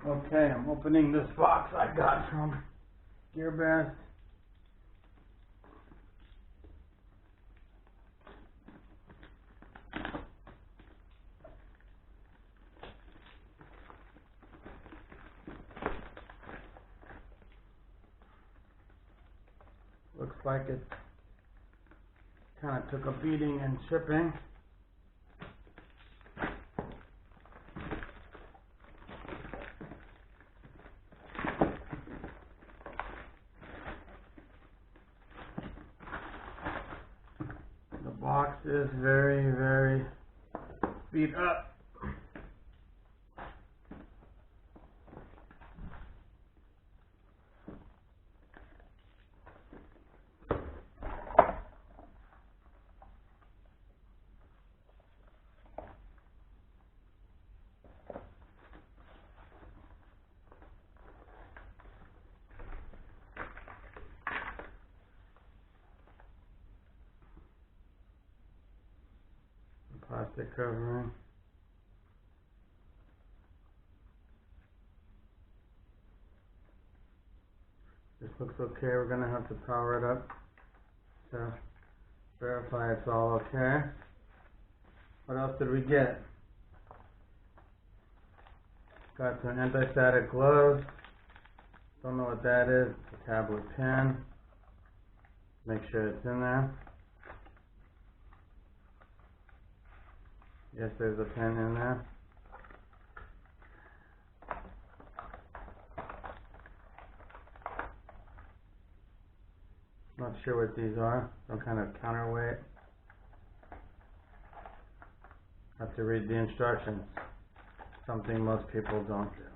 Okay, I'm opening this box I got from GearBest. Looks like it kind of took a beating in shipping. The box is very, very beat up. Plastic covering. This looks okay. We're gonna have to power it up to verify it's all okay. What else did we get? Got some anti-static gloves. Don't know what that is. It's a tablet pen. Make sure it's in there. Yes, there's a pen in there. Not sure what these are. Some kind of counterweight. Have to read the instructions. Something most people don't do.